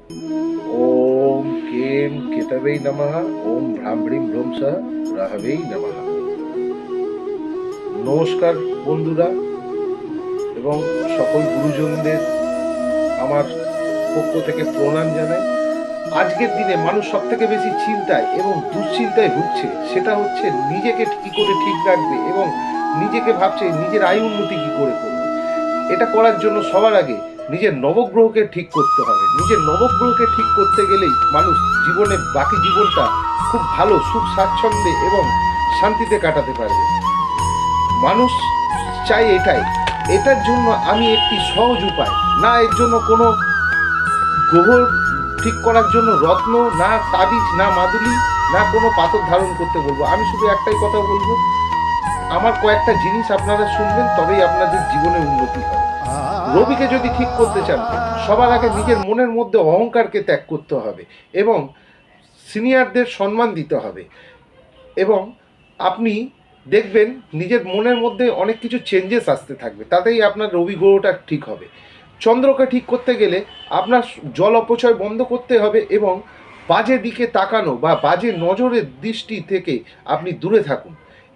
ওম কেম কেতবেই নমঃ। ওম ভ্রামৃং ভ্রংসঃ রাহবেই নমঃ। নমস্কার বন্ধুরা এবং সকল গুরুজনদের আমার পক্ষ থেকে প্রণাম জানাই। আজকের দিনে মানুষ সব থেকে বেশি চিন্তায় এবং দুশ্চিন্তায় ভুগছে, সেটা হচ্ছে নিজেকে কি করে ঠিক রাখবে এবং নিজেকে ভাবছে নিজের আয় উন্নতি কি করে করবে। এটা করার জন্য সবার আগে নিজের নবগ্রহকে ঠিক করতে হবে। নিজের নবগ্রহকে ঠিক করতে গেলেই মানুষ জীবনে বাকি জীবনটা খুব ভালো সুখ স্বাচ্ছন্দ্যে এবং শান্তিতে কাটাতে পারবে। মানুষ চাই এটাই। এটার জন্য আমি একটি সহজ উপায়, না এর জন্য কোনো গ্রহ ঠিক করার জন্য রত্ন, না তাবিজ, না মাদুলি, না কোনো পাথর ধারণ করতে বলবো। আমি শুধু একটাই কথা বলবো, আমার কয়েকটা জিনিস আপনারা শুনবেন, তবেই আপনাদের জীবনে উন্নতি হবে। রবিকে যদি ঠিক করতে চান, সবার আগে নিজের মনের মধ্যে অহংকারকে ত্যাগ করতে হবে এবং সিনিয়রদের সম্মান দিতে হবে। এবং আপনি দেখবেন নিজের মনের মধ্যে অনেক কিছু চেঞ্জেস আসতে থাকবে, তাতেই আপনার রবি গ্রহটা ঠিক হবে। চন্দ্রকে ঠিক করতে গেলে আপনার জল অপচয় বন্ধ করতে হবে এবং বাজে দিকে তাকানো বা বাজে নজরের দৃষ্টি থেকে আপনি দূরে থাকুন।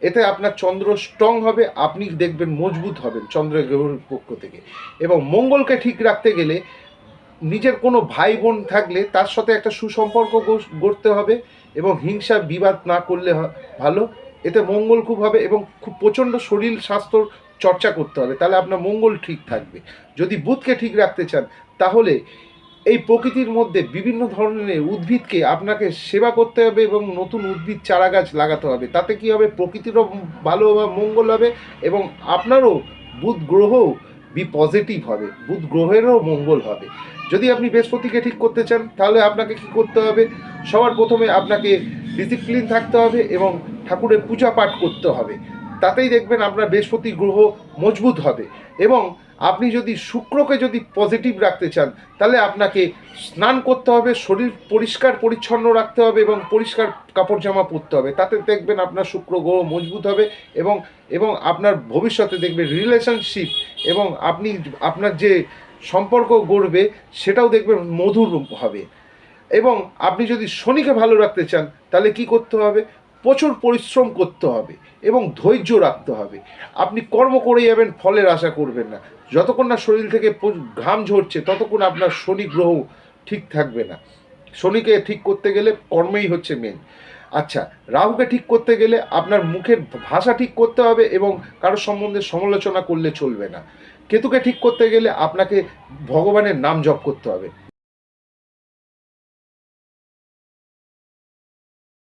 এতে আপনার চন্দ্র স্ট্রং হবে, আপনি দেখবেন মজবুত হবেন চন্দ্রের গ্রহের পক্ষ থেকে। এবং মঙ্গলকে ঠিক রাখতে গেলে নিজের কোনো ভাই বোন থাকলে তার সাথে একটা সুসম্পর্ক গড়তে হবে এবং হিংসা বিবাদ না করলে ভালো। এতে মঙ্গল খুব হবে এবং খুব প্রচণ্ড শরীর স্বাস্থ্যর চর্চা করতে হবে, তাহলে আপনার মঙ্গল ঠিক থাকবে। যদি বুধকে ঠিক রাখতে চান, তাহলে এই প্রকৃতির মধ্যে বিভিন্ন ধরনের উদ্ভিদকে আপনাকে সেবা করতে হবে এবং নতুন উদ্ভিদ চারা গাছ লাগাতে হবে। তাতে কি হবে, প্রকৃতিরও ভালো মঙ্গল হবে এবং আপনারও বুধ গ্রহ পজিটিভ হবে, বুধ গ্রহেরও মঙ্গল হবে। যদি আপনি বৃহস্পতিকে ঠিক করতে চান, তাহলে আপনাকে কি করতে হবে, সবার প্রথমে আপনাকে ডিসিপ্লিন থাকতে হবে এবং ঠাকুরের পূজা পাঠ করতে হবে। তাতেই দেখবেন আপনার বৃহস্পতি গ্রহ মজবুত হবে। এবং আপনি যদি শুক্রকে যদি পজিটিভ রাখতে চান, তাহলে আপনাকে স্নান করতে হবে, শরীর পরিষ্কার পরিচ্ছন্ন রাখতে হবে এবং পরিষ্কার কাপড় জামা পরতে হবে। তাতে দেখবেন আপনার শুক্র গ্রহ মজবুত হবে এবং এবং আপনার ভবিষ্যতে দেখবেন রিলেশনশিপ এবং আপনি আপনার যে সম্পর্ক গড়বে সেটাও দেখবেন মধুর হবে। এবং আপনি যদি শনিকে ভালো রাখতে চান, তাহলে কি করতে হবে, প্রচুর পরিশ্রম করতে হবে এবং ধৈর্য রাখতে হবে। আপনি কর্ম করে যাবেন, ফলের আশা করবেন না। যতক্ষণ না শরীর থেকে ঘাম ঝরছে, ততক্ষণ আপনার শনি গ্রহ ঠিক থাকবে না। শনিকে ঠিক করতে গেলে কর্মেই হচ্ছে মেন। আচ্ছা, রাহুকে ঠিক করতে গেলে আপনার মুখের ভাষা ঠিক করতে হবে এবং কারোর সম্বন্ধে সমালোচনা করলে চলবে না। কেতুকে ঠিক করতে গেলে আপনাকে ভগবানের নাম জপ করতে হবে।